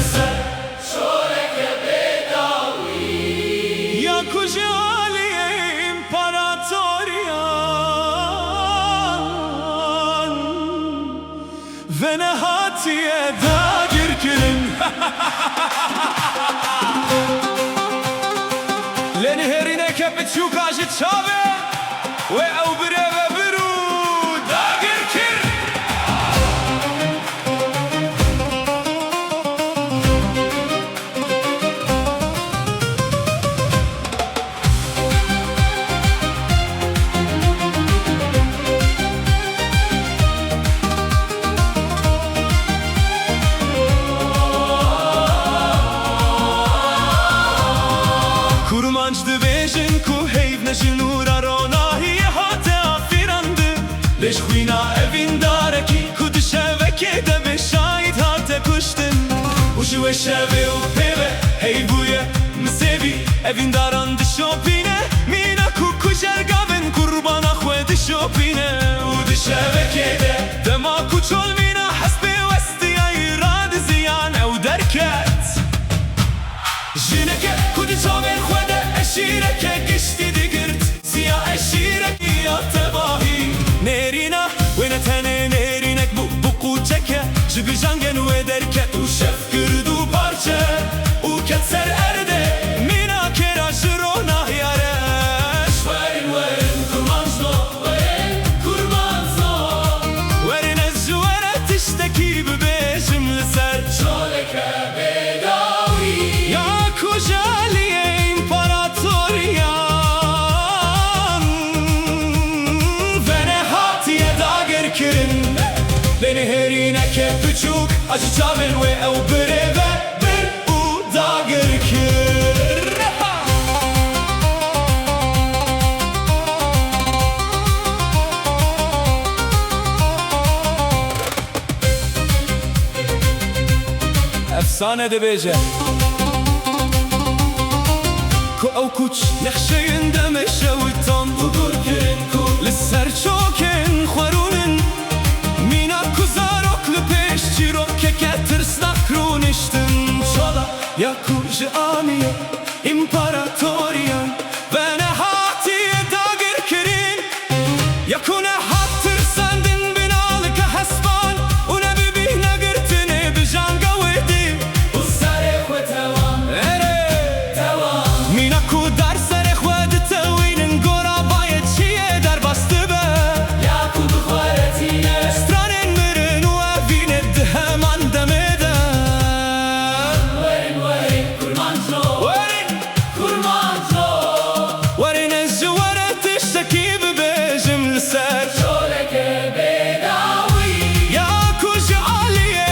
لسر شورك بداوي يا كجالي امبراطوريان ونهاتي داگر کرن لنهرینه که بچوک آجی چاوه و او بره و برو داگر کرن Kurmanç dibêjin ku heyv neşin ûra ronahiyê hate afîrandin Lêş xwîna evîn darekî ku di şevekê de bê şahîd hate kuştin û ji wê şevê û pêve heyv bûye misêvî evîn daran dişopîne mîna ku kujergavên qurbana xwe dişopîne û di şevekê de dema ku çol mîna hespê westiyayî radiziyan ew derket jineke ku di çavên xwe de eşîreke giştî digirt ziya eşîrekî ya tebahî nêrîna wê ne tenê nêrînek bû bu qûçeke ji bijangên wê derket û şev gird û parçe û ket ser erdê mîna kêra ji ronahiya re werin werin kurmanco werin kurmanco werin ez ji we re tiştekî bibêjim li ser şoleke bedawî ya kujaliyê imparatoriyan venehatiye dager kirin lenihêrîneke biçûk acı çavên wê ew birê ve bir û dager kir efsane dibêje ku ew kûç nexşeyên demê şewitan bûgur kirin ku li ser çokên xwerûnin mîna ku zarok li pêş çîrokeke tirsnak rûniştin çola ya ku ji aniye imparatoriyan venehatiye dager kirin ya ku nehat tirsandin binalike hespan û ne bibîne girtinê bijanga wê dî û serê xwe tewam mîna ku dar serê xwe ditewînin gora bayê çiyê derbas dibe ya ku bixweretîne stranên mirin û evînê di heman demê de werin werin kurmanco werin kurmanco werin ez ji we re tiştekî bibêjim li ser şoleke bedawî ya ku ji aliyê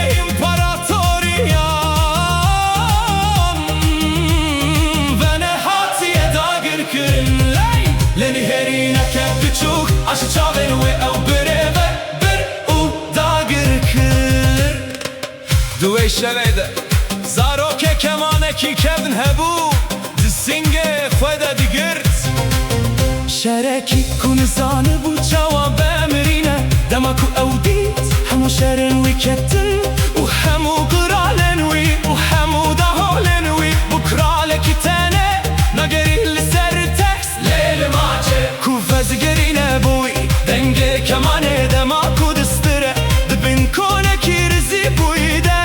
imparatoriyan venehatiye dager kirin lenihêrîneke biçûk aşi çavên wê ew birê ve bir û dager kir di wê şevê de zarokê kemanekî kevn hebû di singê xwe de digirt şerekî ku nizanibû çawa bemirîne dema ku ew dît hemû şerên wî ketin û hemû qiralên wî û hemû daholên wî bû kralekî tenê nagerî li ser teks lê li maçê ku vezgerîne bû wî dengê kemanê dema ku distire dibin konekî rizî bûyî de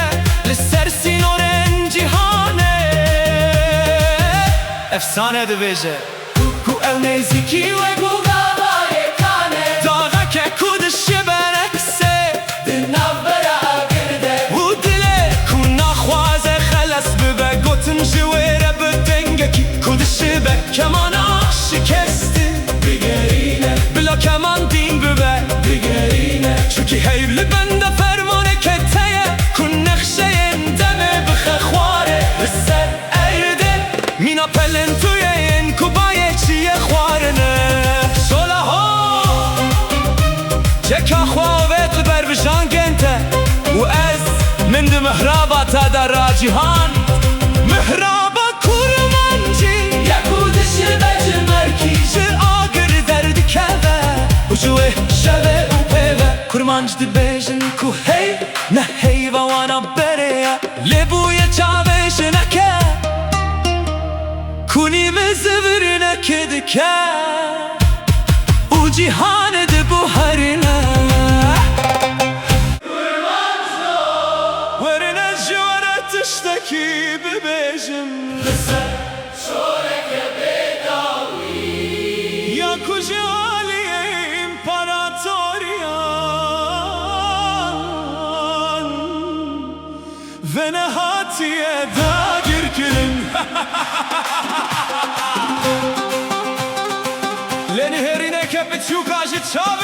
li ser sînorên cîhanê efsane dibêje ku ew nêzîkî wê gugabayê kanê daxeke ku dişibene pisê di navbera girde û dilê ku naxwaze xeles bibe gotin ji wê re bi dengekî ku dişibe kemana şikesti bigerîne bila keman dîn bibe bigerîne çûkî heyv li bende fermaneke teye ku nexşeyên demê bixe xwarê li ser erde mîna pelentuyeyên ku bayê çiyê xwarine şola ho ceka xwavêt li ber bijangên te û ez min di mihraba te de racîhan mihraba kurmancî ya ku dişibe ji merkî ji agir derdikeve û ji wê şevê û pêve kurmanc dibêjin ku hey ne heyva wana berê لبوی چاوشنکه کنی مزورنکه دکه او جیهان دبو هرینه ورنه جوانه تشتکی ببیجم لسر شورك بداوي یا کجالی امپراتوریان و نهاتیه داگیر کرن لنهرینه که بچوکاش چاوه